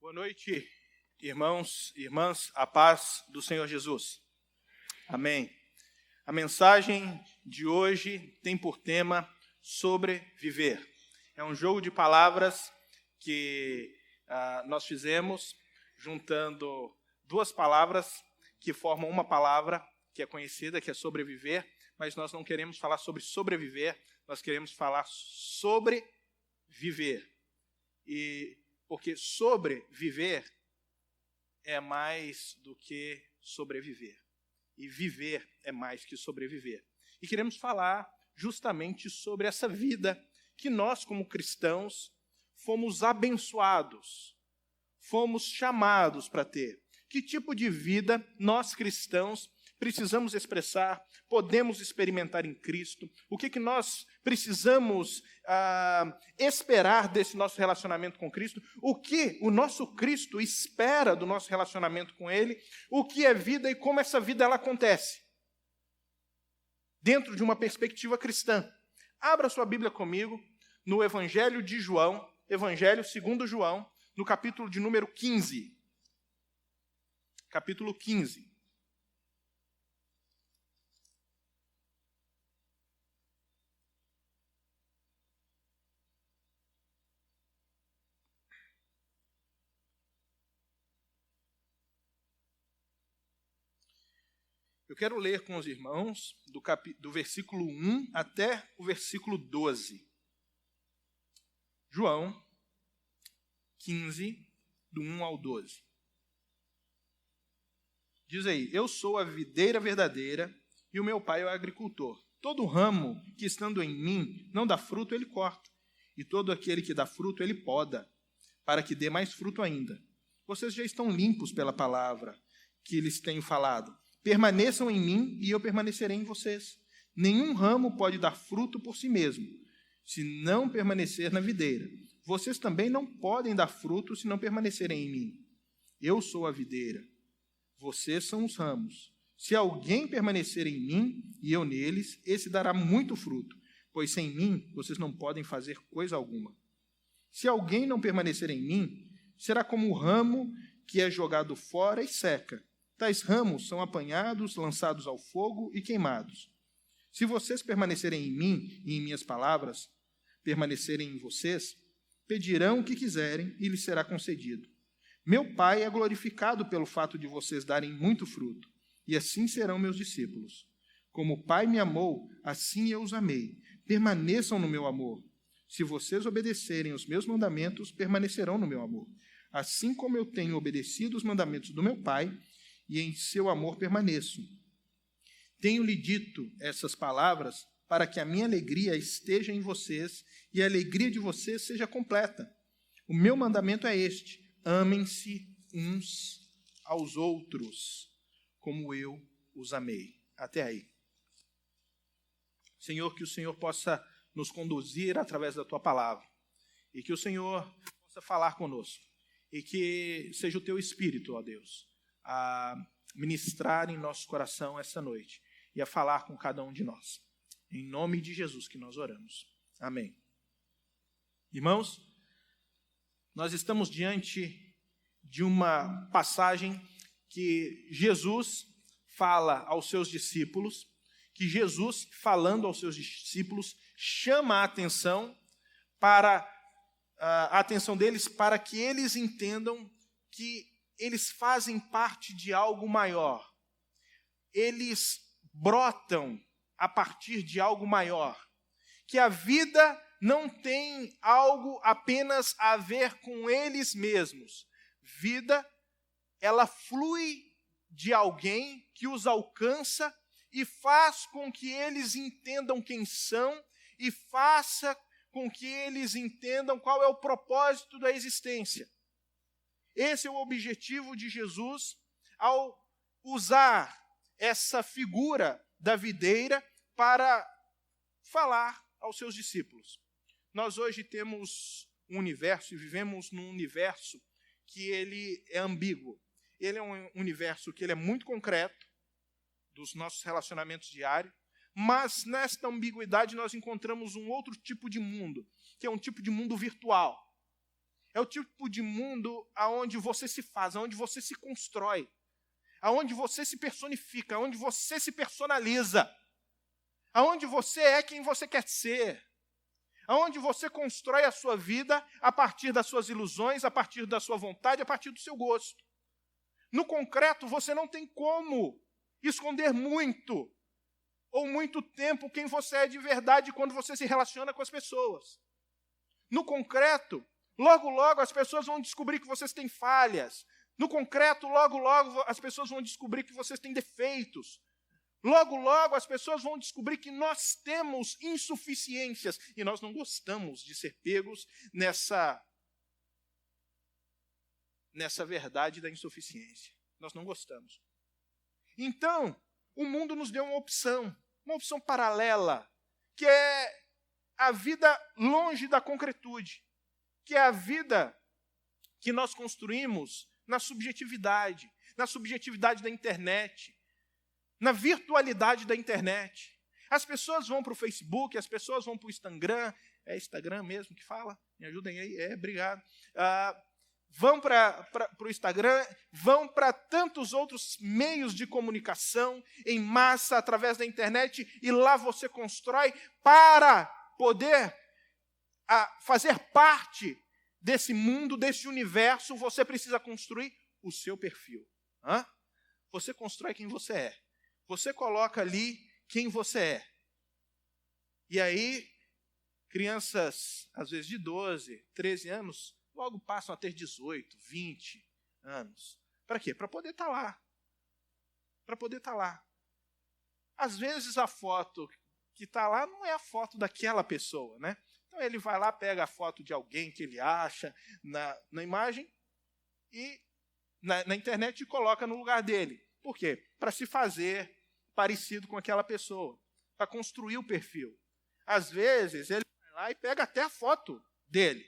Boa noite, irmãos e irmãs, a paz do Senhor Jesus. Amém. A mensagem de hoje tem por tema sobreviver. É um jogo de palavras que nós fizemos juntando duas palavras que formam uma palavra que é conhecida, que é sobreviver, mas nós não queremos falar sobre sobreviver, nós queremos falar sobre viver. Porque sobreviver é mais do que sobreviver. E viver é mais que sobreviver. E queremos falar justamente sobre essa vida que nós, como cristãos, fomos abençoados, fomos chamados para ter. Que tipo de vida nós, cristãos, precisamos expressar, podemos experimentar em Cristo? O que nós precisamos esperar desse nosso relacionamento com Cristo? O que o nosso Cristo espera do nosso relacionamento com Ele? O que é vida e como essa vida ela acontece? Dentro de uma perspectiva cristã. Abra sua Bíblia comigo no Evangelho de João, Evangelho segundo João, no capítulo de número 15. Capítulo 15. Eu quero ler com os irmãos do versículo 1 até o versículo 12. João 15, do 1 ao 12. Diz aí: Eu sou a videira verdadeira e o meu pai é o agricultor. Todo ramo que estando em mim não dá fruto, ele corta. E todo aquele que dá fruto, ele poda, para que dê mais fruto ainda. Vocês já estão limpos pela palavra que lhes tenho falado. Permaneçam em mim e eu permanecerei em vocês. Nenhum ramo pode dar fruto por si mesmo, se não permanecer na videira. Vocês também não podem dar fruto se não permanecerem em mim. Eu sou a videira, vocês são os ramos. Se alguém permanecer em mim e eu neles, esse dará muito fruto, pois sem mim vocês não podem fazer coisa alguma. Se alguém não permanecer em mim, será como o ramo que é jogado fora e seca. Tais ramos são apanhados, lançados ao fogo e queimados. Se vocês permanecerem em mim e em minhas palavras, permanecerem em vocês, pedirão o que quiserem e lhes será concedido. Meu Pai é glorificado pelo fato de vocês darem muito fruto, e assim serão meus discípulos. Como o Pai me amou, assim eu os amei. Permaneçam no meu amor. Se vocês obedecerem os meus mandamentos, permanecerão no meu amor. Assim como eu tenho obedecido os mandamentos do meu Pai, e em seu amor permaneço. Tenho-lhe dito essas palavras para que a minha alegria esteja em vocês e a alegria de vocês seja completa. O meu mandamento é este: amem-se uns aos outros, como eu os amei. Até aí. Senhor, que o Senhor possa nos conduzir através da Tua palavra e que o Senhor possa falar conosco e que seja o Teu Espírito, ó Deus, a ministrar em nosso coração essa noite e a falar com cada um de nós. Em nome de Jesus que nós oramos. Amém. Irmãos, nós estamos diante de uma passagem que Jesus fala aos seus discípulos, que Jesus, falando aos seus discípulos, chama a atenção deles para que eles entendam que eles fazem parte de algo maior. Eles brotam a partir de algo maior. Que a vida não tem algo apenas a ver com eles mesmos. Vida, ela flui de alguém que os alcança e faz com que eles entendam quem são e faça com que eles entendam qual é o propósito da existência. Esse é o objetivo de Jesus ao usar essa figura da videira para falar aos seus discípulos. Nós hoje temos um universo e vivemos num universo que ele é ambíguo. Ele é um universo que ele é muito concreto, dos nossos relacionamentos diários, mas nesta ambiguidade nós encontramos um outro tipo de mundo, que é um tipo de mundo virtual. É o tipo de mundo aonde você se faz, aonde você se constrói, aonde você se personifica, aonde você se personaliza, aonde você é quem você quer ser, aonde você constrói a sua vida a partir das suas ilusões, a partir da sua vontade, a partir do seu gosto. No concreto, você não tem como esconder muito ou muito tempo quem você é de verdade quando você se relaciona com as pessoas. No concreto, logo, logo as pessoas vão descobrir que vocês têm falhas. No concreto, logo, logo as pessoas vão descobrir que vocês têm defeitos. Logo, logo as pessoas vão descobrir que nós temos insuficiências e nós não gostamos de ser pegos nessa verdade da insuficiência. Nós não gostamos. Então, o mundo nos deu uma opção paralela, que é a vida longe da concretude, que é a vida que nós construímos na subjetividade da internet, na virtualidade da internet. As pessoas vão para o Facebook, as pessoas vão para o Instagram, é Instagram mesmo que fala? Me ajudem aí, obrigado. Vão para o Instagram, vão para tantos outros meios de comunicação em massa através da internet e lá você constrói para poder fazer parte desse mundo, desse universo, você precisa construir o seu perfil. Você constrói quem você é. Você coloca ali quem você é. E aí, crianças, às vezes de 12, 13 anos, logo passam a ter 18, 20 anos. Para quê? Para poder estar lá. Para poder estar lá. Às vezes a foto que está lá não é a foto daquela pessoa, né? Então ele vai lá, pega a foto de alguém que ele acha na imagem e na internet e coloca no lugar dele. Por quê? Para se fazer parecido com aquela pessoa, para construir o perfil. Às vezes ele vai lá e pega até a foto dele.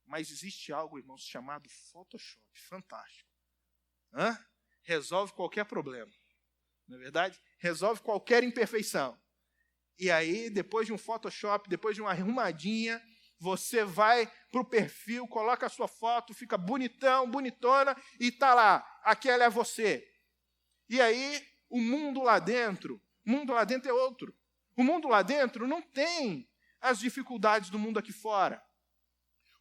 Mas existe algo, irmãos, chamado Photoshop, fantástico. Resolve qualquer problema, não é verdade? Resolve qualquer imperfeição. E aí, depois de um Photoshop, depois de uma arrumadinha, você vai para o perfil, coloca a sua foto, fica bonitão, bonitona, e está lá, aquela é você. E aí, o mundo lá dentro é outro. O mundo lá dentro não tem as dificuldades do mundo aqui fora.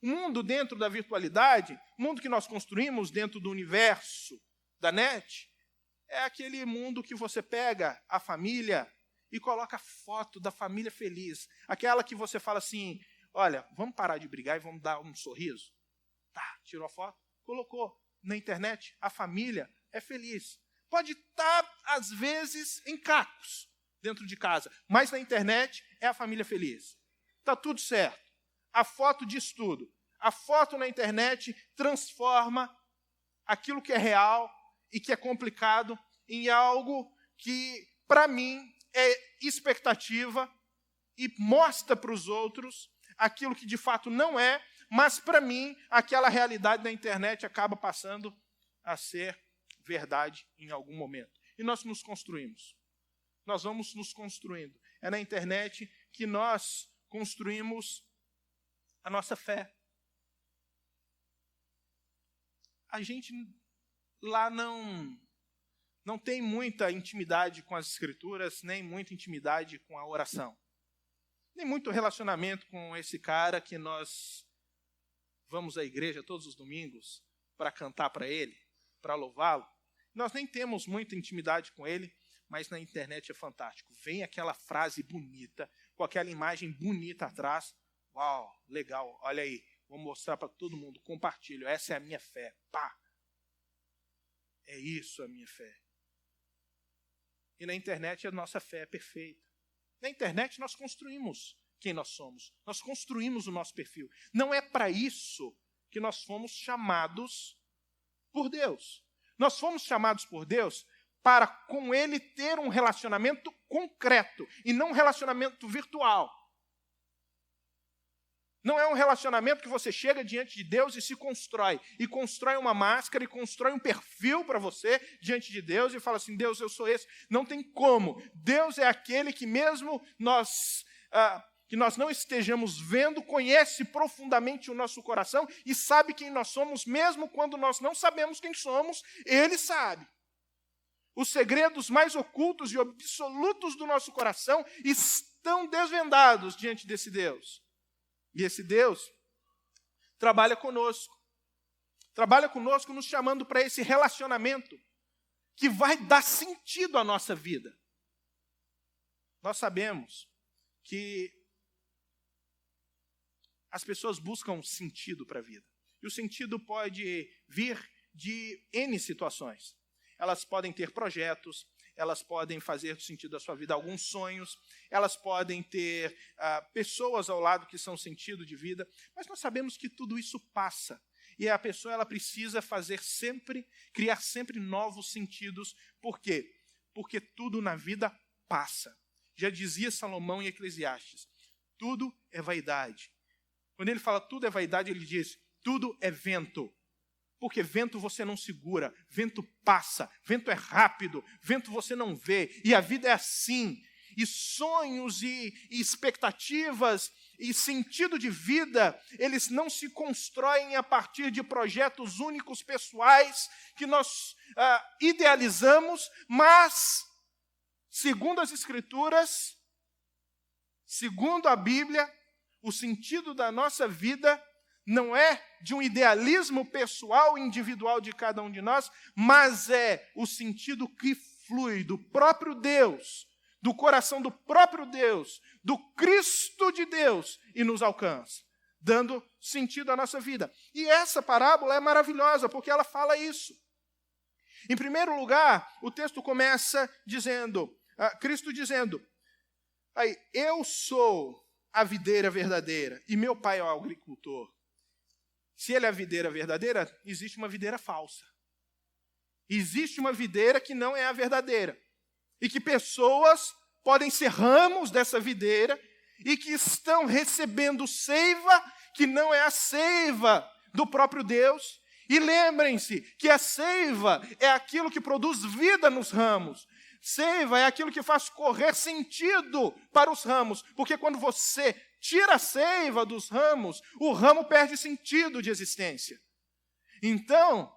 O mundo dentro da virtualidade, o mundo que nós construímos dentro do universo da net, é aquele mundo que você pega a família e coloca a foto da família feliz. Aquela que você fala assim, olha, vamos parar de brigar e vamos dar um sorriso? Tá, tirou a foto, colocou na internet, a família é feliz. Pode estar, às vezes, em cacos dentro de casa, mas na internet é a família feliz. Está tudo certo. A foto diz tudo. A foto na internet transforma aquilo que é real e que é complicado em algo que, para mim, é expectativa e mostra para os outros aquilo que de fato não é, mas para mim, aquela realidade da internet acaba passando a ser verdade em algum momento. E nós nos construímos. Nós vamos nos construindo. É na internet que nós construímos a nossa fé. A gente lá não tem muita intimidade com as Escrituras, nem muita intimidade com a oração. Nem muito relacionamento com esse cara que nós vamos à igreja todos os domingos para cantar para ele, para louvá-lo. Nós nem temos muita intimidade com ele, mas na internet é fantástico. Vem aquela frase bonita, com aquela imagem bonita atrás. Uau, legal, olha aí, vou mostrar para todo mundo, compartilho, essa é a minha fé, pá. É isso a minha fé. E na internet a nossa fé é perfeita. Na internet nós construímos quem nós somos, nós construímos o nosso perfil. Não é para isso que nós fomos chamados por Deus. Nós fomos chamados por Deus para com Ele ter um relacionamento concreto e não um relacionamento virtual. Não é um relacionamento que você chega diante de Deus e se constrói. E constrói uma máscara e constrói um perfil para você diante de Deus e fala assim, Deus, eu sou esse. Não tem como. Deus é aquele que mesmo nós que nós não estejamos vendo, conhece profundamente o nosso coração e sabe quem nós somos, mesmo quando nós não sabemos quem somos, Ele sabe. Os segredos mais ocultos e absolutos do nosso coração estão desvendados diante desse Deus. E esse Deus trabalha conosco. Trabalha conosco nos chamando para esse relacionamento que vai dar sentido à nossa vida. Nós sabemos que as pessoas buscam sentido para a vida. E o sentido pode vir de N situações. Elas podem ter projetos, elas podem fazer do sentido da sua vida alguns sonhos, elas podem ter pessoas ao lado que são sentido de vida, mas nós sabemos que tudo isso passa. E a pessoa ela precisa criar sempre novos sentidos. Por quê? Porque tudo na vida passa. Já dizia Salomão em Eclesiastes, tudo é vaidade. Quando ele fala tudo é vaidade, ele diz, tudo é vento. Porque vento você não segura, vento passa, vento é rápido, vento você não vê. E a vida é assim. E sonhos e expectativas e sentido de vida, eles não se constroem a partir de projetos únicos pessoais que nós idealizamos, mas, segundo as Escrituras, segundo a Bíblia, o sentido da nossa vida não é de um idealismo pessoal, individual de cada um de nós, mas é o sentido que flui do próprio Deus, do coração do próprio Deus, do Cristo de Deus, e nos alcança, dando sentido à nossa vida. E essa parábola é maravilhosa, porque ela fala isso. Em primeiro lugar, o texto começa dizendo, Cristo dizendo, eu sou a videira verdadeira, e meu pai é o agricultor. Se ele é a videira verdadeira, existe uma videira falsa. Existe uma videira que não é a verdadeira. E que pessoas podem ser ramos dessa videira e que estão recebendo seiva que não é a seiva do próprio Deus. E lembrem-se que a seiva é aquilo que produz vida nos ramos. Seiva é aquilo que faz correr sentido para os ramos. Porque quando você tira a seiva dos ramos, o ramo perde sentido de existência. Então,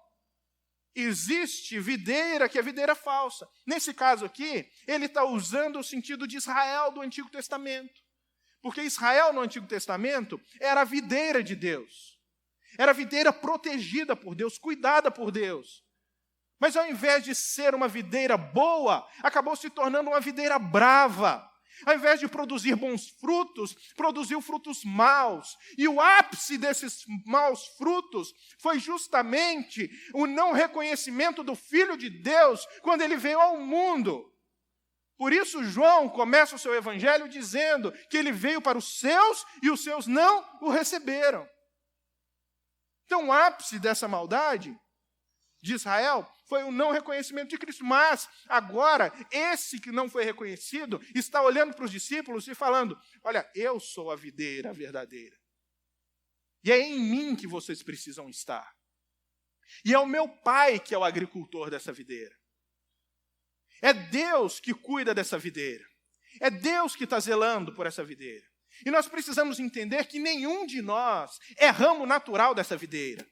existe videira que é videira falsa. Nesse caso aqui, ele está usando o sentido de Israel do Antigo Testamento. Porque Israel no Antigo Testamento era a videira de Deus. Era a videira protegida por Deus, cuidada por Deus. Mas ao invés de ser uma videira boa, acabou se tornando uma videira brava. Ao invés de produzir bons frutos, produziu frutos maus. E o ápice desses maus frutos foi justamente o não reconhecimento do Filho de Deus quando ele veio ao mundo. Por isso João começa o seu evangelho dizendo que ele veio para os seus e os seus não o receberam. Então o ápice dessa maldade de Israel foi o não reconhecimento de Cristo. Mas, agora, esse que não foi reconhecido está olhando para os discípulos e falando, olha, eu sou a videira verdadeira. E é em mim que vocês precisam estar. E é o meu pai que é o agricultor dessa videira. É Deus que cuida dessa videira. É Deus que está zelando por essa videira. E nós precisamos entender que nenhum de nós é ramo natural dessa videira.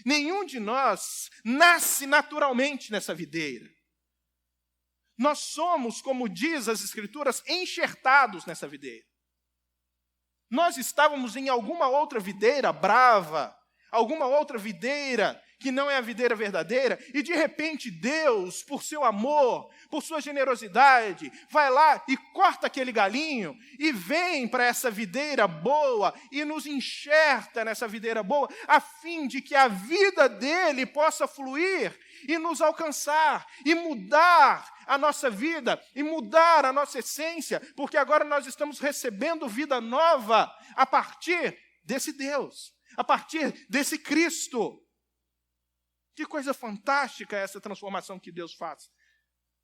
Nenhum de nós nasce naturalmente nessa videira. Nós somos, como diz as Escrituras, enxertados nessa videira. Nós estávamos em alguma outra videira brava, alguma outra videira que não é a videira verdadeira, e de repente Deus, por seu amor, por sua generosidade, vai lá e corta aquele galinho e vem para essa videira boa e nos enxerta nessa videira boa, a fim de que a vida dele possa fluir e nos alcançar e mudar a nossa vida e mudar a nossa essência, porque agora nós estamos recebendo vida nova a partir desse Deus, a partir desse Cristo. Que coisa fantástica é essa transformação que Deus faz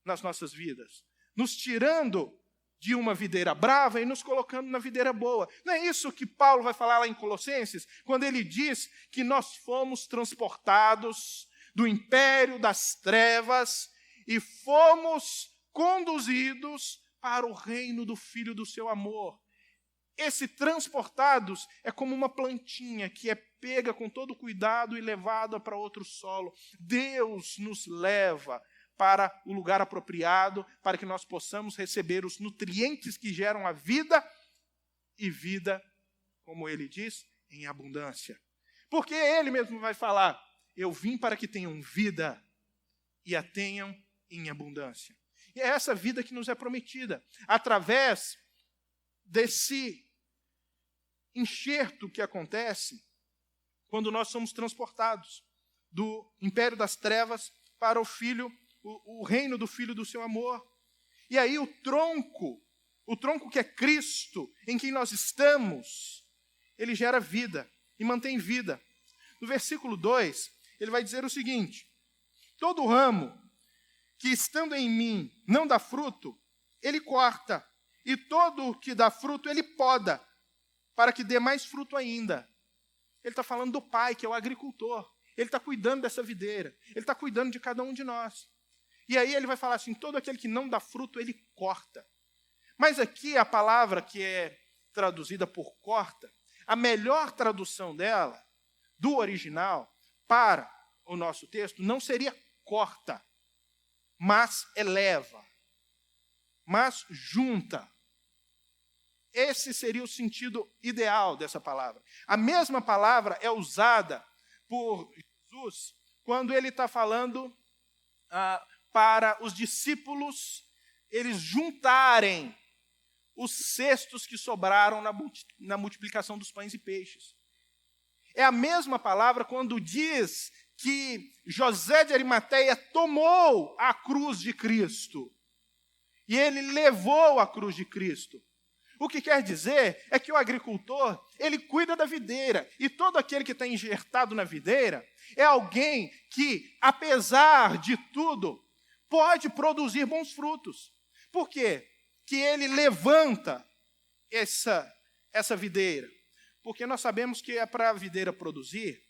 nas nossas vidas. Nos tirando de uma videira brava e nos colocando na videira boa. Não é isso que Paulo vai falar lá em Colossenses, quando ele diz que nós fomos transportados do império das trevas e fomos conduzidos para o reino do Filho do seu amor. esse transportados é como uma plantinha que é pega com todo cuidado e levada para outro solo. Deus nos leva para o lugar apropriado, para que nós possamos receber os nutrientes que geram a vida, e vida, como ele diz, em abundância. Porque ele mesmo vai falar, eu vim para que tenham vida e a tenham em abundância. E é essa vida que nos é prometida, através desse enxerto que acontece quando nós somos transportados do império das trevas para o reino do Filho do seu amor. E aí o tronco que é Cristo, em quem nós estamos, ele gera vida e mantém vida. No versículo 2, ele vai dizer o seguinte: todo ramo que estando em mim não dá fruto, ele corta, e todo que dá fruto ele poda, para que dê mais fruto ainda. Ele está falando do Pai, que é o agricultor. Ele está cuidando dessa videira. Ele está cuidando de cada um de nós. E aí ele vai falar assim, todo aquele que não dá fruto, ele corta. Mas aqui a palavra que é traduzida por corta, a melhor tradução dela, do original, para o nosso texto, não seria corta, mas eleva, mas junta. Esse seria o sentido ideal dessa palavra. A mesma palavra é usada por Jesus quando ele está falando para os discípulos eles juntarem os cestos que sobraram na multiplicação dos pães e peixes. É a mesma palavra quando diz que José de Arimateia tomou a cruz de Cristo e ele levou a cruz de Cristo. O que quer dizer é que o agricultor, ele cuida da videira, e todo aquele que está enxertado na videira é alguém que, apesar de tudo, pode produzir bons frutos. Por quê? Que ele levanta essa videira. Porque nós sabemos que para a videira produzir,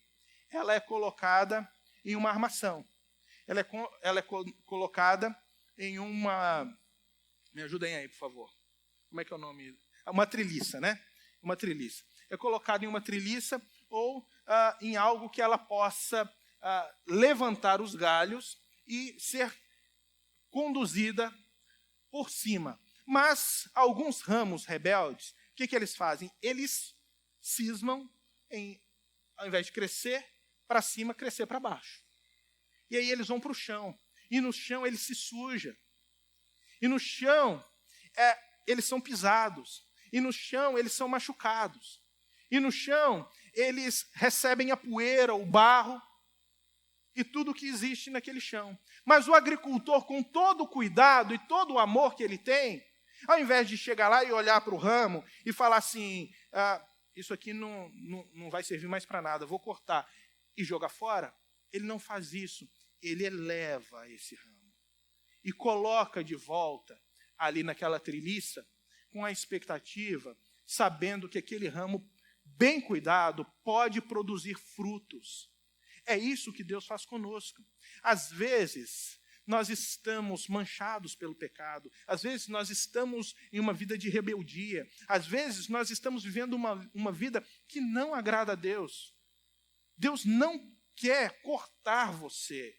ela é colocada em uma armação. Ela é colocada em uma... Me ajudem aí, por favor. Como é que é o nome? Uma treliça, né? Uma treliça. É colocada em uma treliça ou em algo que ela possa levantar os galhos e ser conduzida por cima. Mas alguns ramos rebeldes, o que eles fazem? Eles cismam em, ao invés de crescer para cima, crescer para baixo. E aí eles vão para o chão. E no chão eles se sujam. E no chão eles são pisados. E no chão eles são machucados. E no chão eles recebem a poeira, o barro e tudo que existe naquele chão. Mas o agricultor, com todo o cuidado e todo o amor que ele tem, ao invés de chegar lá e olhar para o ramo e falar assim, isso aqui não vai servir mais para nada, vou cortar e jogar fora, ele não faz isso. Ele eleva esse ramo e coloca de volta ali naquela treliça com a expectativa, sabendo que aquele ramo bem cuidado pode produzir frutos. É isso que Deus faz conosco. Às vezes, nós estamos manchados pelo pecado. Às vezes, nós estamos em uma vida de rebeldia. Às vezes, nós estamos vivendo uma vida que não agrada a Deus. Deus não quer cortar você.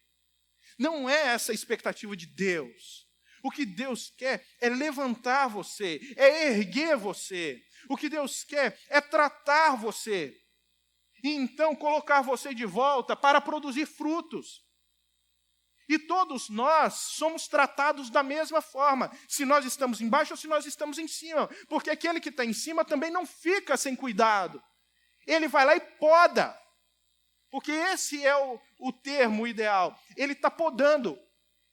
Não é essa a expectativa de Deus. O que Deus quer é levantar você, é erguer você. O que Deus quer é tratar você. E então colocar você de volta para produzir frutos. E todos nós somos tratados da mesma forma, se nós estamos embaixo ou se nós estamos em cima. Porque aquele que está em cima também não fica sem cuidado. Ele vai lá e poda. Porque esse é o termo ideal. Ele está podando.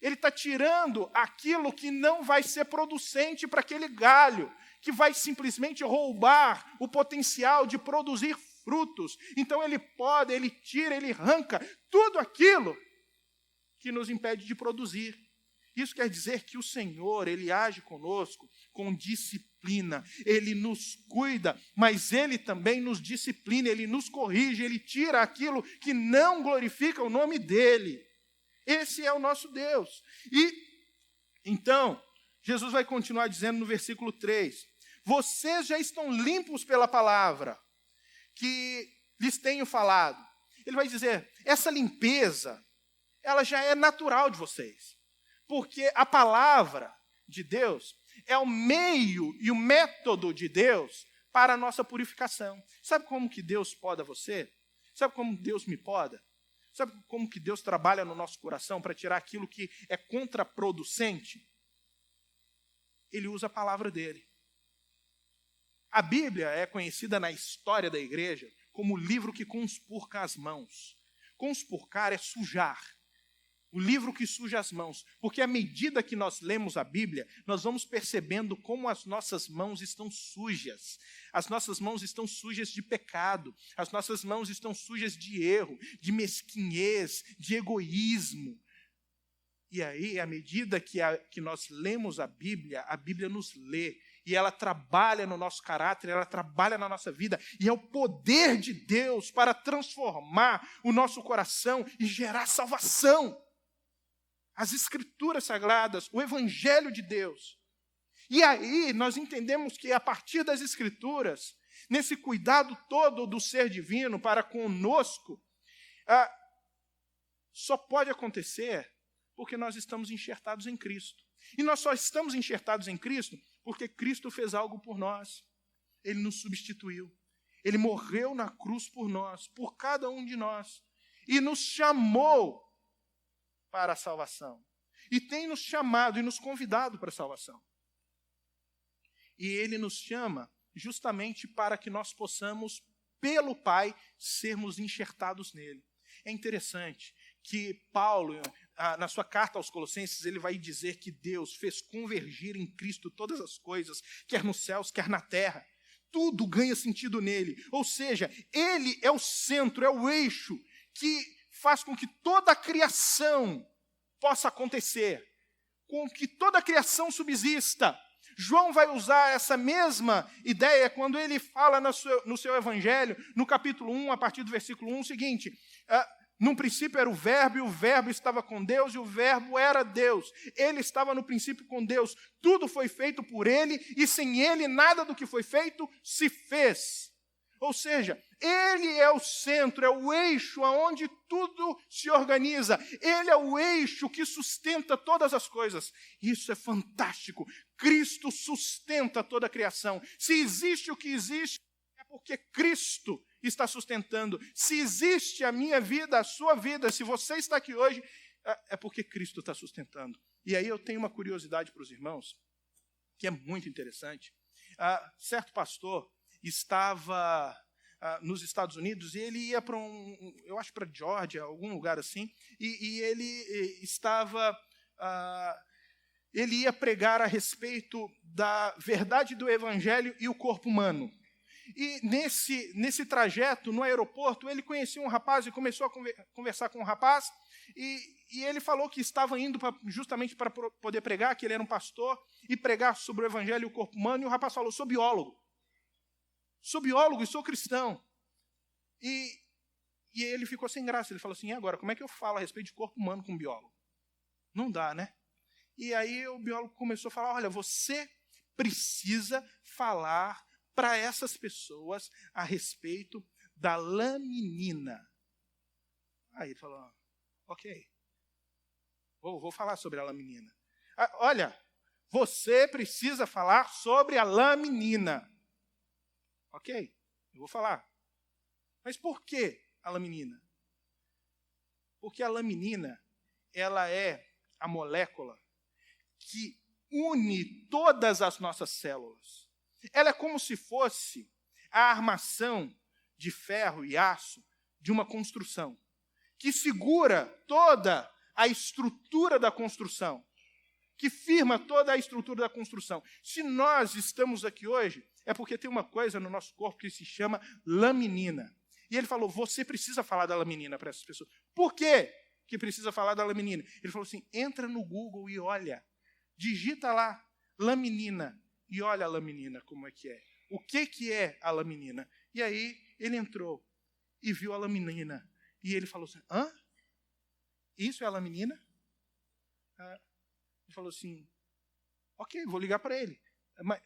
Ele está tirando aquilo que não vai ser producente para aquele galho, que vai simplesmente roubar o potencial de produzir frutos. Então ele poda, ele tira, ele arranca tudo aquilo que nos impede de produzir. Isso quer dizer que o Senhor, ele age conosco com disciplina. Ele nos cuida, mas ele também nos disciplina, ele nos corrige, ele tira aquilo que não glorifica o nome dele. Esse é o nosso Deus. E, então, Jesus vai continuar dizendo no versículo 3, vocês já estão limpos pela palavra que lhes tenho falado. Ele vai dizer, essa limpeza, ela já é natural de vocês. Porque a palavra de Deus é o meio e o método de Deus para a nossa purificação. Sabe como que Deus poda você? Sabe como Deus me poda? Sabe como que Deus trabalha no nosso coração para tirar aquilo que é contraproducente? Ele usa a palavra dele. A Bíblia é conhecida na história da igreja como o livro que conspurca as mãos. Conspurcar é sujar. O livro que suja as mãos. Porque à medida que nós lemos a Bíblia, nós vamos percebendo como as nossas mãos estão sujas. As nossas mãos estão sujas de pecado. As nossas mãos estão sujas de erro, de mesquinhez, de egoísmo. E aí, à medida que nós lemos a Bíblia nos lê. E ela trabalha no nosso caráter, ela trabalha na nossa vida. E é o poder de Deus para transformar o nosso coração e gerar salvação. As Escrituras Sagradas, o Evangelho de Deus. E aí nós entendemos que a partir das Escrituras, nesse cuidado todo do ser divino para conosco, só pode acontecer porque nós estamos enxertados em Cristo. E nós só estamos enxertados em Cristo porque Cristo fez algo por nós. Ele nos substituiu. Ele morreu na cruz por nós, por cada um de nós. E nos chamou para a salvação. E tem nos chamado e nos convidado para a salvação. E Ele nos chama justamente para que nós possamos, pelo Pai, sermos enxertados nele. É interessante que Paulo, na sua carta aos Colossenses, ele vai dizer que Deus fez convergir em Cristo todas as coisas, quer nos céus, quer na terra. Tudo ganha sentido nele. Ou seja, ele é o centro, é o eixo que faz com que toda a criação possa acontecer, com que toda a criação subsista. João vai usar essa mesma ideia quando ele fala no seu evangelho, no capítulo 1, a partir do versículo 1, o seguinte: no princípio era o Verbo, e o Verbo estava com Deus, e o Verbo era Deus. Ele estava no princípio com Deus. Tudo foi feito por ele, e sem ele nada do que foi feito se fez. Ou seja, ele é o centro, é o eixo aonde tudo se organiza. Ele é o eixo que sustenta todas as coisas. Isso é fantástico. Cristo sustenta toda a criação. Se existe o que existe, é porque Cristo está sustentando. Se existe a minha vida, a sua vida, se você está aqui hoje, é porque Cristo está sustentando. E aí eu tenho uma curiosidade para os irmãos, que é muito interessante. Certo pastor estava nos Estados Unidos e ele ia para eu acho para Geórgia, algum lugar assim, e ele ele ia pregar a respeito da verdade do Evangelho e o corpo humano. E nesse trajeto, no aeroporto, ele conhecia um rapaz e começou a conversar com o rapaz, e ele falou que estava indo justamente para poder pregar, que ele era um pastor, e pregar sobre o Evangelho e o corpo humano, e o rapaz falou: sou biólogo. Sou biólogo e sou cristão. E ele ficou sem graça. Ele falou assim: e agora, como é que eu falo a respeito de corpo humano com um biólogo? Não dá, né? E aí o biólogo começou a falar: olha, você precisa falar para essas pessoas a respeito da laminina. Aí ele falou: ok, vou falar sobre a laminina. Olha, você precisa falar sobre a laminina. Ok, eu vou falar. Mas por que a laminina? Porque a laminina, ela é a molécula que une todas as nossas células. Ela é como se fosse a armação de ferro e aço de uma construção, que segura toda a estrutura da construção, que firma toda a estrutura da construção. Se nós estamos aqui hoje, é porque tem uma coisa no nosso corpo que se chama laminina. E ele falou: você precisa falar da laminina para essas pessoas. Por quê que precisa falar da laminina? Ele falou assim: entra no Google e olha, digita lá, laminina, e olha a laminina como é que é. O que é a laminina? E aí ele entrou e viu a laminina. E ele falou assim: hã? Isso é a laminina? Ele falou assim: ok, vou ligar para ele. Mas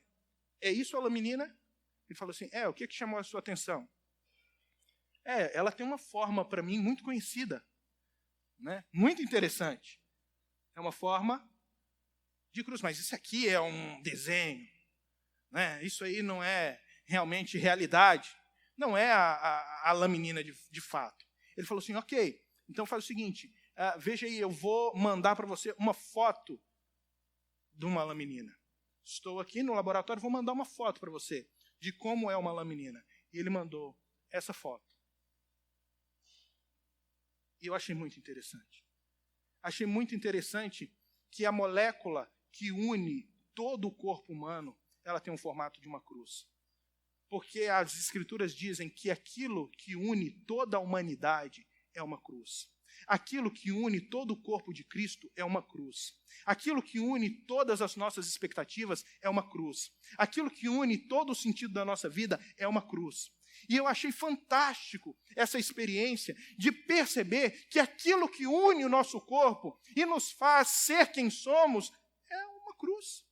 é isso a lã menina? Ele falou assim, o que chamou a sua atenção? Ela tem uma forma, para mim, muito conhecida, né? Muito interessante. É uma forma de cruz, mas isso aqui é um desenho, né? Isso aí não é realmente realidade. Não é a lã menina de fato. Ele falou assim, ok, então faz o seguinte, veja aí, eu vou mandar para você uma foto de uma lã menina. Estou aqui no laboratório, vou mandar uma foto para você de como é uma lã menina. E ele mandou essa foto. E eu achei muito interessante. Achei muito interessante que a molécula que une todo o corpo humano, ela tem um formato de uma cruz. Porque as Escrituras dizem que aquilo que une toda a humanidade é uma cruz. Aquilo que une todo o corpo de Cristo é uma cruz. Aquilo que une todas as nossas expectativas é uma cruz. Aquilo que une todo o sentido da nossa vida é uma cruz. E eu achei fantástico essa experiência de perceber que aquilo que une o nosso corpo e nos faz ser quem somos é uma cruz.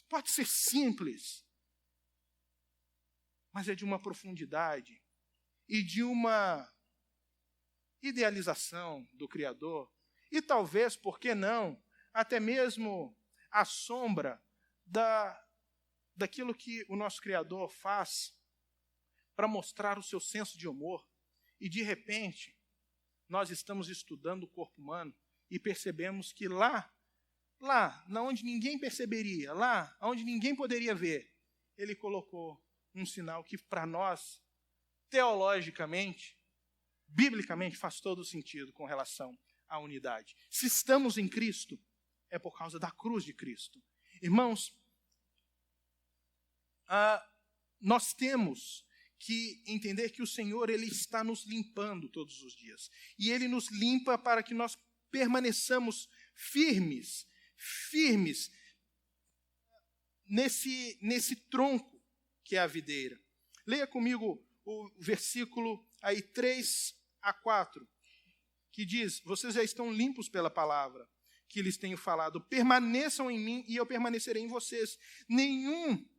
Pode ser simples, mas é de uma profundidade e de uma idealização do Criador. E talvez, por que não, até mesmo a sombra daquilo que o nosso Criador faz para mostrar o seu senso de humor. E, de repente, nós estamos estudando o corpo humano e percebemos que lá onde ninguém perceberia, lá onde ninguém poderia ver, ele colocou um sinal que, para nós, teologicamente, biblicamente, faz todo sentido com relação à unidade. Se estamos em Cristo, é por causa da cruz de Cristo. Irmãos, nós temos que entender que o Senhor, Ele está nos limpando todos os dias. E Ele nos limpa para que nós permaneçamos firmes nesse tronco que é a videira. Leia comigo o versículo aí 3-4, que diz, vocês já estão limpos pela palavra que lhes tenho falado, permaneçam em mim e eu permanecerei em vocês. Nenhum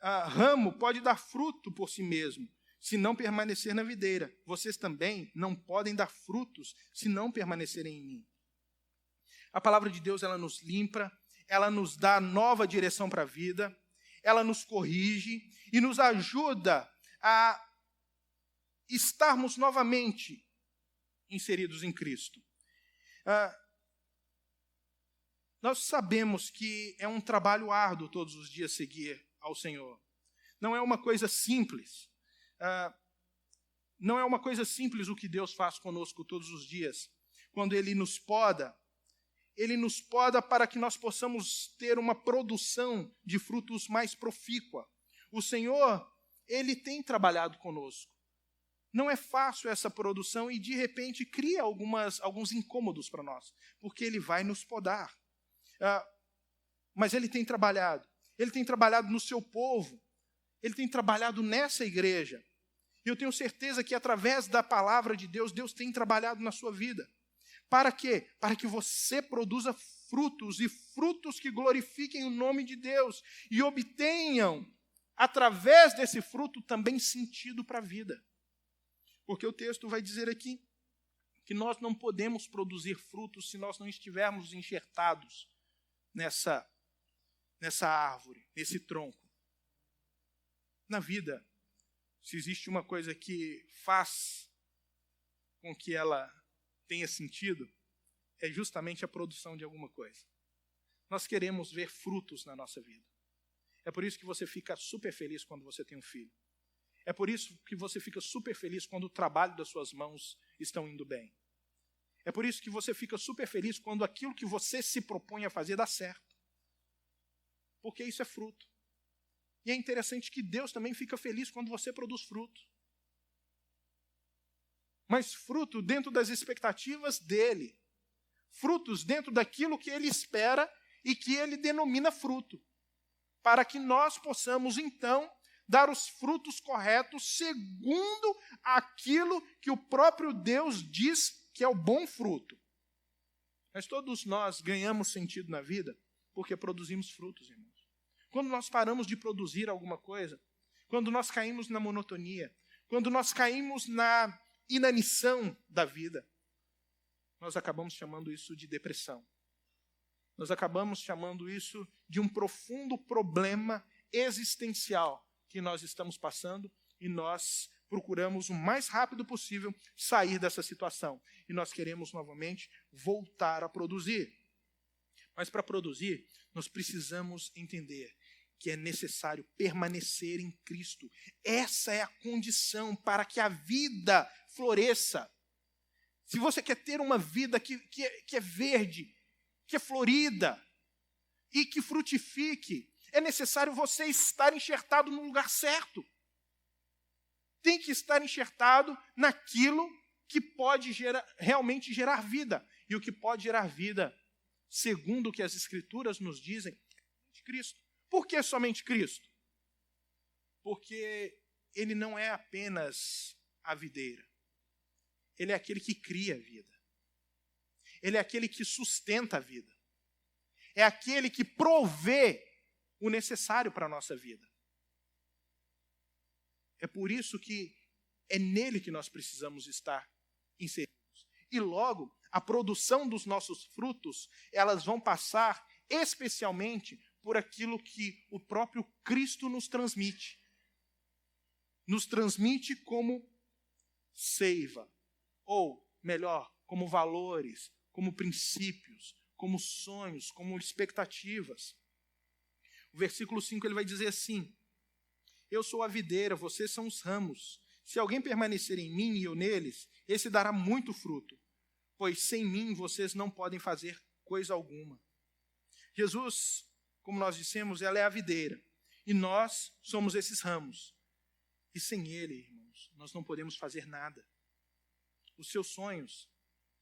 ramo pode dar fruto por si mesmo, se não permanecer na videira. Vocês também não podem dar frutos, se não permanecerem em mim. A palavra de Deus, ela nos limpa, ela nos dá nova direção para a vida, ela nos corrige e nos ajuda a estarmos novamente inseridos em Cristo. Nós sabemos que é um trabalho árduo todos os dias seguir ao Senhor. Não é uma coisa simples. Não é uma coisa simples o que Deus faz conosco todos os dias. Quando Ele nos poda para que nós possamos ter uma produção de frutos mais profícua. O Senhor, Ele tem trabalhado conosco. Não é fácil essa produção e, de repente, cria alguns incômodos para nós, porque Ele vai nos podar. Mas Ele tem trabalhado. Ele tem trabalhado no seu povo. Ele tem trabalhado nessa igreja. E eu tenho certeza que, através da palavra de Deus, Deus tem trabalhado na sua vida. Para quê? Para que você produza frutos, e frutos que glorifiquem o nome de Deus, e obtenham, através desse fruto, também sentido para a vida. Porque o texto vai dizer aqui que nós não podemos produzir frutos se nós não estivermos enxertados nessa árvore, nesse tronco. Na vida, se existe uma coisa que faz com que ela tenha sentido, é justamente a produção de alguma coisa. Nós queremos ver frutos na nossa vida. É por isso que você fica super feliz quando você tem um filho. É por isso que você fica super feliz quando o trabalho das suas mãos estão indo bem. É por isso que você fica super feliz quando aquilo que você se propõe a fazer dá certo. Porque isso é fruto. E é interessante que Deus também fica feliz quando você produz fruto. Mas fruto dentro das expectativas dele. Frutos dentro daquilo que ele espera e que ele denomina fruto. Para que nós possamos, então, dar os frutos corretos segundo aquilo que o próprio Deus diz que é o bom fruto. Mas todos nós ganhamos sentido na vida porque produzimos frutos, irmãos. quando nós paramos de produzir alguma coisa, quando nós caímos na monotonia, quando nós caímos na inanição da vida, nós acabamos chamando isso de depressão. Nós acabamos chamando isso de um profundo problema existencial que nós estamos passando e nós procuramos o mais rápido possível sair dessa situação. E nós queremos novamente voltar a produzir. Mas para produzir, nós precisamos entender que é necessário permanecer em Cristo. Essa é a condição para que a vida floresça. Se você quer ter uma vida que é verde, que é florida e que frutifique, é necessário você estar enxertado no lugar certo. Tem que estar enxertado naquilo que pode realmente gerar vida. E o que pode gerar vida, segundo o que as Escrituras nos dizem, é Cristo. Por que somente Cristo? Porque Ele não é apenas a videira. Ele é aquele que cria a vida. Ele é aquele que sustenta a vida. É aquele que provê o necessário para a nossa vida. É por isso que é nele que nós precisamos estar inseridos. E logo, a produção dos nossos frutos, elas vão passar especialmente por aquilo que o próprio Cristo nos transmite. Nos transmite como seiva, ou melhor, como valores, como princípios, como sonhos, como expectativas. O versículo 5 ele vai dizer assim: eu sou a videira, vocês são os ramos. Se alguém permanecer em mim e eu neles, esse dará muito fruto, pois sem mim vocês não podem fazer coisa alguma. Jesus, como nós dissemos, ela é a videira, e nós somos esses ramos. E sem ele, irmãos, nós não podemos fazer nada. Os seus sonhos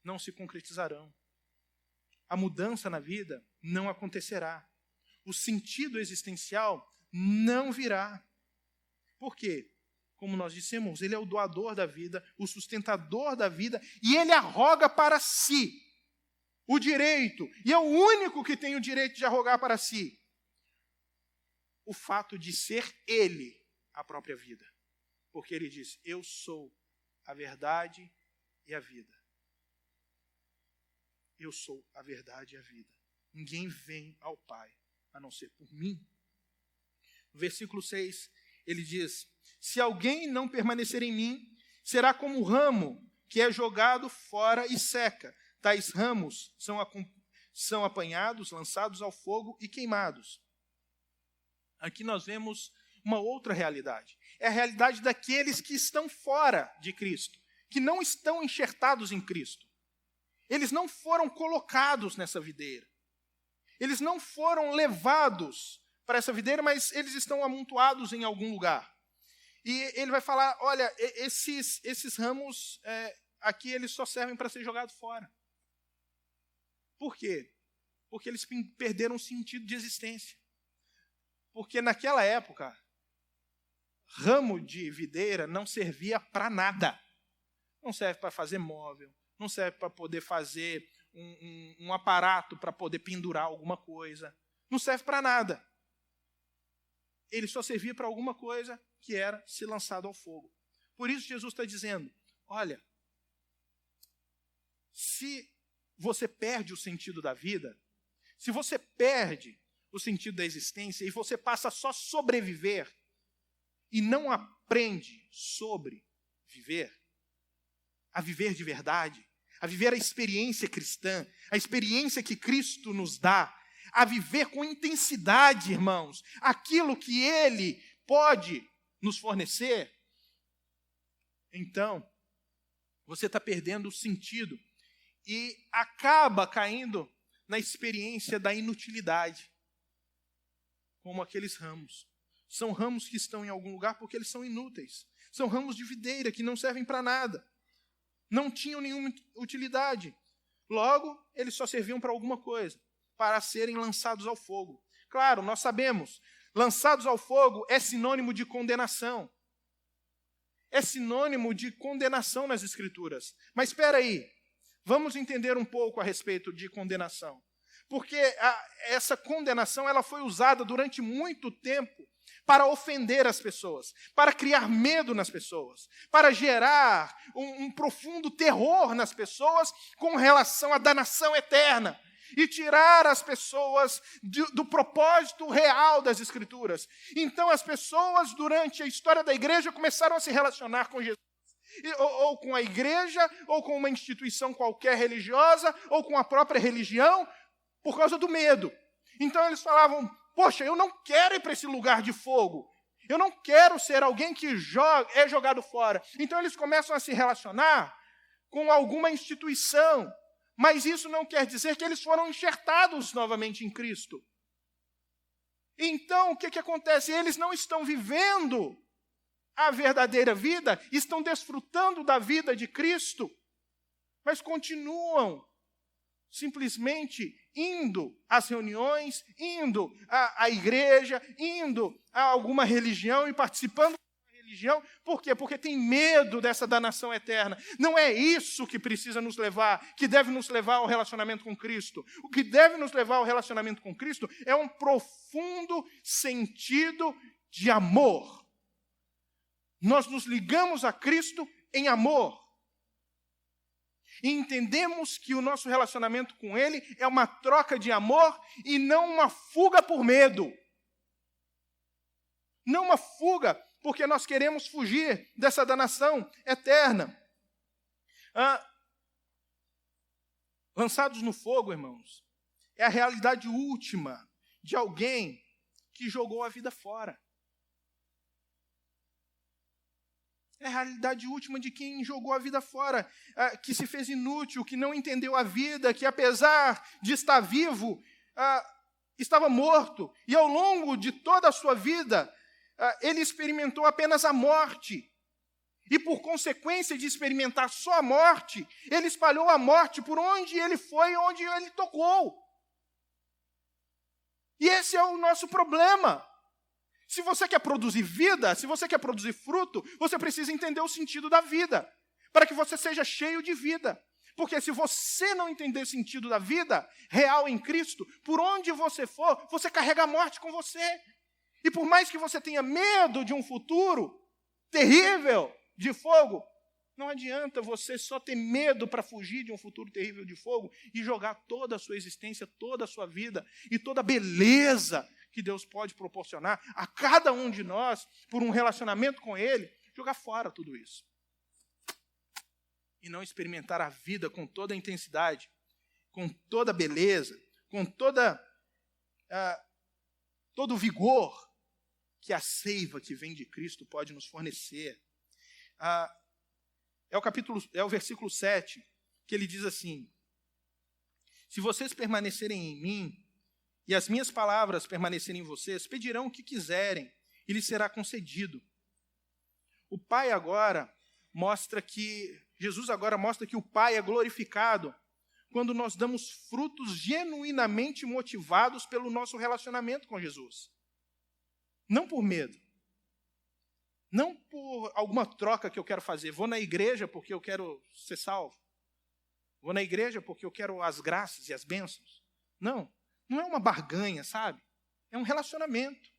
não se concretizarão. A mudança na vida não acontecerá. O sentido existencial não virá. Por quê? Como nós dissemos, ele é o doador da vida, o sustentador da vida, e ele arroga para si o direito, e é o único que tem o direito de arrogar para si o fato de ser ele a própria vida. Porque ele diz: eu sou a verdade e a vida. Eu sou a verdade e a vida. Ninguém vem ao Pai a não ser por mim. No versículo 6, ele diz: se alguém não permanecer em mim, será como o ramo que é jogado fora e seca. Tais ramos são apanhados, lançados ao fogo e queimados. Aqui nós vemos uma outra realidade. É a realidade daqueles que estão fora de Cristo, que não estão enxertados em Cristo. Eles não foram colocados nessa videira. Eles não foram levados para essa videira, mas eles estão amontoados em algum lugar. E ele vai falar: olha, esses ramos aqui eles só servem para ser jogados fora. Por quê? Porque eles perderam o sentido de existência. Porque naquela época, ramo de videira não servia para nada. Não serve para fazer móvel, não serve para poder fazer um aparato para poder pendurar alguma coisa. Não serve para nada. Ele só servia para alguma coisa, que era ser lançado ao fogo. Por isso Jesus está dizendo: olha, se você perde o sentido da vida, se você perde o sentido da existência e você passa só a sobreviver e não aprende sobre viver, a viver de verdade, a viver a experiência cristã, a experiência que Cristo nos dá, a viver com intensidade, irmãos, aquilo que Ele pode nos fornecer, então você está perdendo o sentido e acaba caindo na experiência da inutilidade, como aqueles ramos. São ramos que estão em algum lugar porque eles são inúteis. São ramos de videira que não servem para nada. Não tinham nenhuma utilidade. Logo, eles só serviam para alguma coisa, para serem lançados ao fogo. Claro, nós sabemos, lançados ao fogo é sinônimo de condenação. É sinônimo de condenação nas Escrituras. Mas espera aí, vamos entender um pouco a respeito de condenação. Porque essa condenação ela foi usada durante muito tempo para ofender as pessoas, para criar medo nas pessoas, para gerar um profundo terror nas pessoas com relação à danação eterna e tirar as pessoas do propósito real das Escrituras. Então as pessoas, durante a história da igreja, começaram a se relacionar com Jesus, ou com a igreja, ou com uma instituição qualquer religiosa, ou com a própria religião, por causa do medo. Então eles falavam: poxa, eu não quero ir para esse lugar de fogo. Eu não quero ser alguém que é jogado fora. Então eles começam a se relacionar com alguma instituição. Mas isso não quer dizer que eles foram enxertados novamente em Cristo. Então, o que acontece? Eles não estão vivendo a verdadeira vida, estão desfrutando da vida de Cristo, mas continuam simplesmente indo às reuniões, indo à igreja, indo a alguma religião e participando da religião. Por quê? Porque tem medo dessa danação eterna. Não é isso que precisa nos levar, que deve nos levar ao relacionamento com Cristo. O que deve nos levar ao relacionamento com Cristo é um profundo sentido de amor. Nós nos ligamos a Cristo em amor. E entendemos que o nosso relacionamento com Ele é uma troca de amor e não uma fuga por medo. Não uma fuga porque nós queremos fugir dessa danação eterna. Lançados no fogo, irmãos, é a realidade última de alguém que jogou a vida fora. É a realidade última de quem jogou a vida fora, que se fez inútil, que não entendeu a vida, que apesar de estar vivo, estava morto. E ao longo de toda a sua vida, ele experimentou apenas a morte. E por consequência de experimentar só a morte, ele espalhou a morte por onde ele foi, onde ele tocou. E esse é o nosso problema. Se você quer produzir vida, se você quer produzir fruto, você precisa entender o sentido da vida, para que você seja cheio de vida. Porque se você não entender o sentido da vida real em Cristo, por onde você for, você carrega a morte com você. E por mais que você tenha medo de um futuro terrível de fogo, não adianta você só ter medo para fugir de um futuro terrível de fogo e jogar toda a sua existência, toda a sua vida e toda a beleza que Deus pode proporcionar a cada um de nós, por um relacionamento com Ele, jogar fora tudo isso. E não experimentar a vida com toda a intensidade, com toda a beleza, com todo o vigor que a seiva que vem de Cristo pode nos fornecer. É o versículo 7, que ele diz assim: se vocês permanecerem em mim, e as minhas palavras permanecerem em vocês, pedirão o que quiserem, e lhes será concedido. O Pai agora mostra que, Jesus agora mostra que o Pai é glorificado quando nós damos frutos genuinamente motivados pelo nosso relacionamento com Jesus. Não por medo. Não por alguma troca que eu quero fazer. Vou na igreja porque eu quero ser salvo. Vou na igreja porque eu quero as graças e as bênçãos. Não. Não é uma barganha, sabe? É um relacionamento.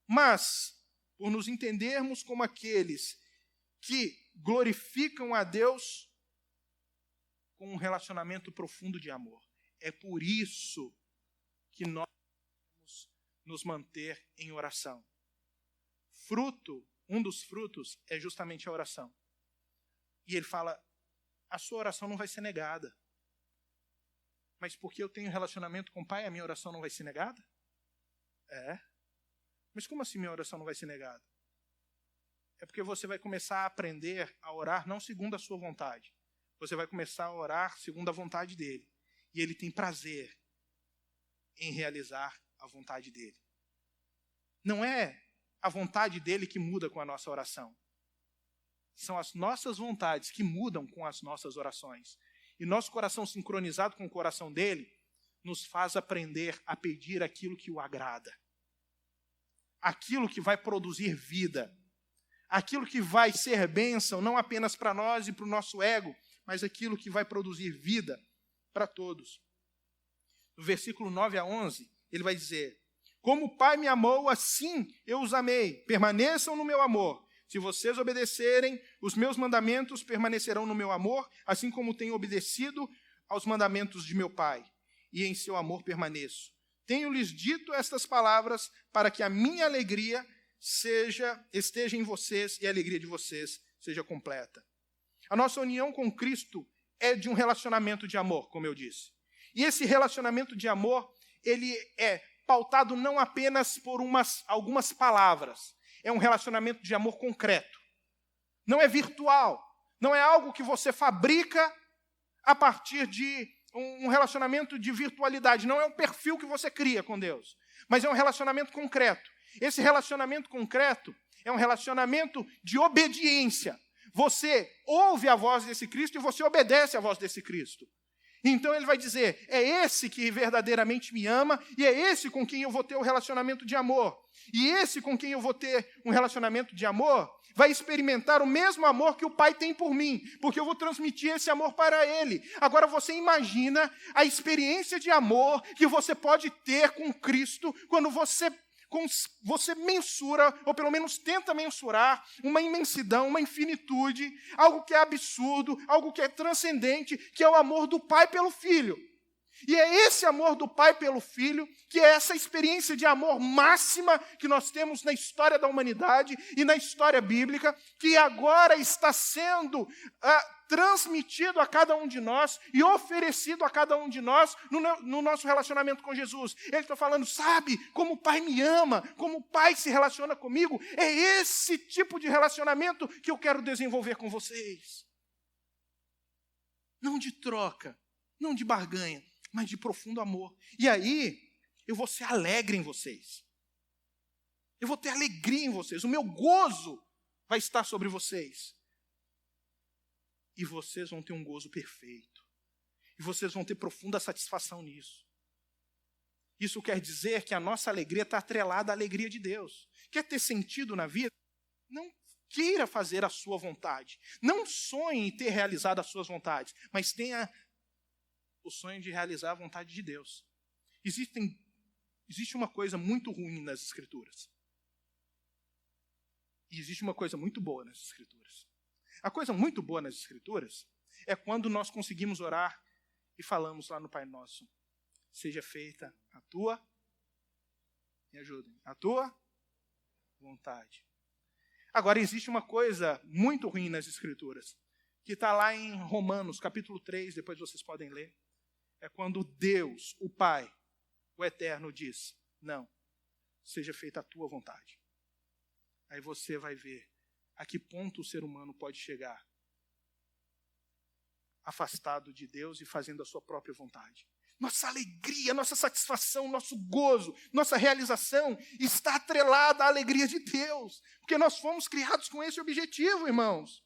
Mas, por nos entendermos como aqueles que glorificam a Deus com um relacionamento profundo de amor, é por isso que nós devemos nos manter em oração. Um dos frutos é justamente a oração. E ele fala: a sua oração não vai ser negada. Mas porque eu tenho relacionamento com o Pai, a minha oração não vai ser negada? É. Mas como assim minha oração não vai ser negada? É porque você vai começar a aprender a orar não segundo a sua vontade. Você vai começar a orar segundo a vontade dele. E ele tem prazer em realizar a vontade dele. Não é a vontade dele que muda com a nossa oração. São as nossas vontades que mudam com as nossas orações. E nosso coração sincronizado com o coração dele nos faz aprender a pedir aquilo que o agrada. Aquilo que vai produzir vida. Aquilo que vai ser bênção, não apenas para nós e para o nosso ego, mas aquilo que vai produzir vida para todos. no versículo 9 a 11, ele vai dizer: como o Pai me amou, assim eu os amei. Permaneçam no meu amor. Se vocês obedecerem os meus mandamentos, permanecerão no meu amor, assim como tenho obedecido aos mandamentos de meu Pai, e em seu amor permaneço. Tenho-lhes dito estas palavras para que a minha alegria esteja em vocês e a alegria de vocês seja completa. A nossa união com Cristo é de um relacionamento de amor, como eu disse. E esse relacionamento de amor, ele é pautado não apenas por algumas palavras. É um relacionamento de amor concreto. Não é virtual. Não é algo que você fabrica a partir de um relacionamento de virtualidade. Não é um perfil que você cria com Deus. Mas é um relacionamento concreto. Esse relacionamento concreto é um relacionamento de obediência. Você ouve a voz desse Cristo e você obedece à voz desse Cristo. Então ele vai dizer: é esse que verdadeiramente me ama e é esse com quem eu vou ter um relacionamento de amor. E esse com quem eu vou ter um relacionamento de amor vai experimentar o mesmo amor que o Pai tem por mim, porque eu vou transmitir esse amor para ele. Agora você imagina a experiência de amor que você pode ter com Cristo quando você mensura, ou pelo menos tenta mensurar, uma imensidão, uma infinitude, algo que é absurdo, algo que é transcendente, que é o amor do Pai pelo Filho. E é esse amor do Pai pelo Filho, que é essa experiência de amor máxima que nós temos na história da humanidade e na história bíblica, que agora está sendo transmitido a cada um de nós e oferecido a cada um de nós no nosso relacionamento com Jesus. Ele está falando: sabe, como o Pai me ama, como o Pai se relaciona comigo, é esse tipo de relacionamento que eu quero desenvolver com vocês. Não de troca, não de barganha, mas de profundo amor. E aí, eu vou ser alegre em vocês. Eu vou ter alegria em vocês. O meu gozo vai estar sobre vocês. E vocês vão ter um gozo perfeito. E vocês vão ter profunda satisfação nisso. Isso quer dizer que a nossa alegria está atrelada à alegria de Deus. Quer ter sentido na vida? Não queira fazer a sua vontade. Não sonhe em ter realizado as suas vontades, mas tenha o sonho de realizar a vontade de Deus. Existe uma coisa muito ruim nas Escrituras. E existe uma coisa muito boa nas Escrituras. A coisa muito boa nas Escrituras é quando nós conseguimos orar e falamos lá no Pai Nosso: seja feita a tua, me ajudem, a tua vontade. Agora, existe uma coisa muito ruim nas Escrituras, que está lá em Romanos, capítulo 3, depois vocês podem ler. É quando Deus, o Pai, o Eterno, diz: não, seja feita a tua vontade. Aí você vai ver a que ponto o ser humano pode chegar, afastado de Deus e fazendo a sua própria vontade. Nossa alegria, nossa satisfação, nosso gozo, nossa realização está atrelada à alegria de Deus, porque nós fomos criados com esse objetivo, irmãos.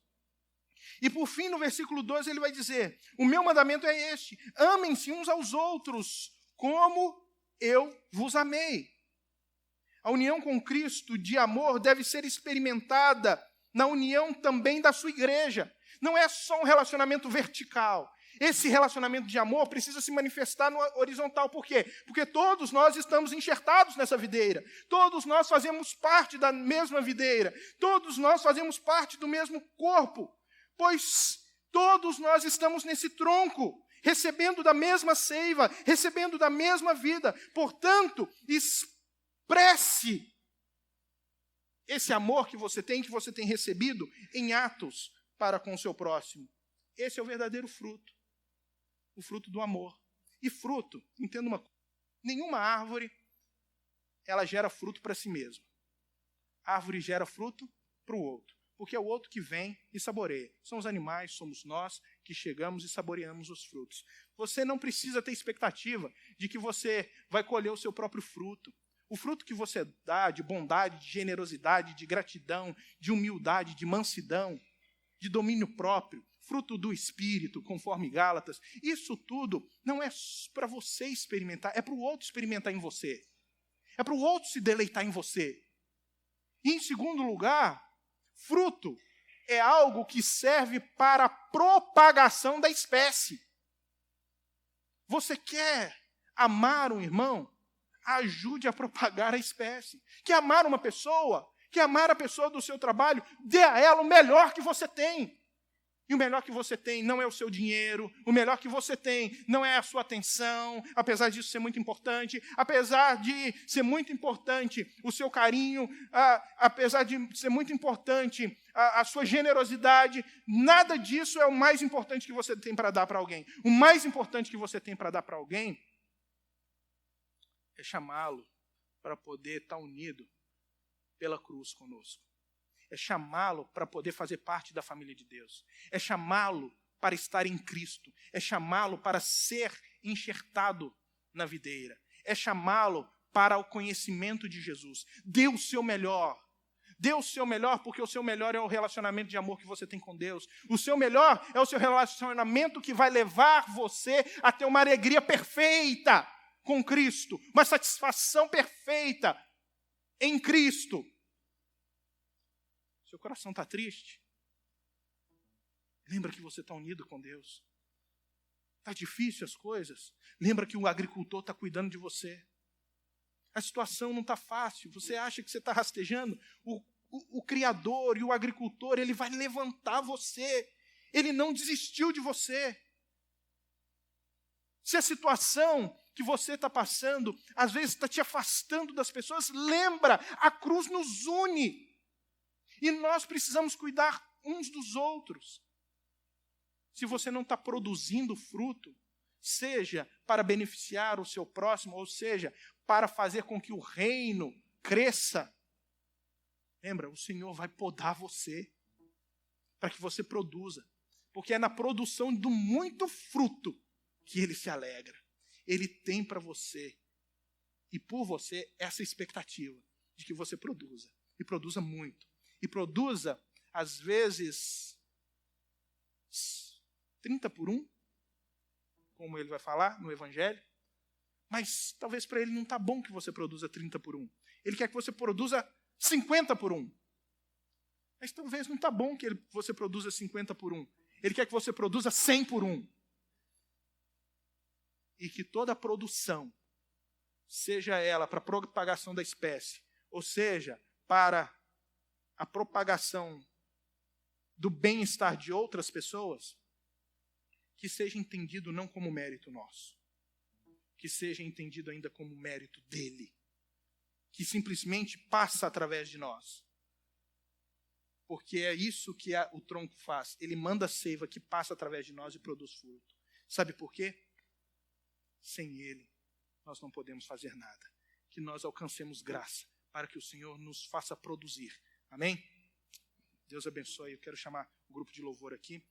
E por fim, no versículo 12, ele vai dizer: o meu mandamento é este: amem-se uns aos outros, como eu vos amei. A união com Cristo de amor deve ser experimentada na união também da sua igreja. Não é só um relacionamento vertical. Esse relacionamento de amor precisa se manifestar no horizontal. Por quê? Porque todos nós estamos enxertados nessa videira. Todos nós fazemos parte da mesma videira. Todos nós fazemos parte do mesmo corpo. Pois todos nós estamos nesse tronco, recebendo da mesma seiva, recebendo da mesma vida. Portanto, expresse esse amor que você tem recebido em atos para com o seu próximo. Esse é o verdadeiro fruto. O fruto do amor. E fruto, entenda uma coisa: nenhuma árvore, ela gera fruto para si mesma. A árvore gera fruto para o outro, porque é o outro que vem e saboreia. São os animais, somos nós que chegamos e saboreamos os frutos. Você não precisa ter expectativa de que você vai colher o seu próprio fruto. O fruto que você dá de bondade, de generosidade, de gratidão, de humildade, de mansidão, de domínio próprio, fruto do Espírito, conforme Gálatas, isso tudo não é para você experimentar, é para o outro experimentar em você. É para o outro se deleitar em você. E, em segundo lugar, fruto é algo que serve para a propagação da espécie. Você quer amar um irmão, ajude a propagar a espécie. Quer amar uma pessoa? Quer amar a pessoa do seu trabalho? Dê a ela o melhor que você tem. E o melhor que você tem não é o seu dinheiro, o melhor que você tem não é a sua atenção, apesar disso ser muito importante, apesar de ser muito importante o seu carinho, apesar de ser muito importante a sua generosidade, nada disso é o mais importante que você tem para dar para alguém. O mais importante que você tem para dar para alguém é chamá-lo para poder estar unido pela cruz conosco. É chamá-lo para poder fazer parte da família de Deus. É chamá-lo para estar em Cristo. É chamá-lo para ser enxertado na videira. É chamá-lo para o conhecimento de Jesus. Dê o seu melhor. Dê o seu melhor, porque o seu melhor é o relacionamento de amor que você tem com Deus. O seu melhor é o seu relacionamento que vai levar você a ter uma alegria perfeita com Cristo. Uma satisfação perfeita em Cristo. Seu coração está triste? Lembra que você está unido com Deus. Está difícil as coisas? Lembra que o agricultor está cuidando de você. A situação não está fácil. Você acha que você está rastejando? O Criador e o agricultor, ele vai levantar você. Ele não desistiu de você. Se a situação que você está passando, às vezes está te afastando das pessoas, lembra, a cruz nos une. E nós precisamos cuidar uns dos outros. Se você não está produzindo fruto, seja para beneficiar o seu próximo, ou seja, para fazer com que o reino cresça, lembra, o Senhor vai podar você, para que você produza. Porque é na produção do muito fruto que Ele se alegra. Ele tem para você, e por você, essa expectativa de que você produza. E produza muito. E produza, às vezes, 30 por 1, como ele vai falar no Evangelho. Mas talvez para ele não está bom que você produza 30 por 1. Ele quer que você produza 50 por 1. Mas talvez não está bom que você produza 50 por 1. Ele quer que você produza 100 por 1. E que toda a produção, seja ela para a propagação da espécie, ou seja, para a propagação do bem-estar de outras pessoas, que seja entendido não como mérito nosso, que seja entendido ainda como mérito dele, que simplesmente passa através de nós. Porque é isso que o tronco faz. Ele manda a seiva que passa através de nós e produz fruto. Sabe por quê? Sem ele, nós não podemos fazer nada. Que nós alcancemos graça para que o Senhor nos faça produzir. Amém? Deus abençoe. Eu quero chamar o grupo de louvor aqui.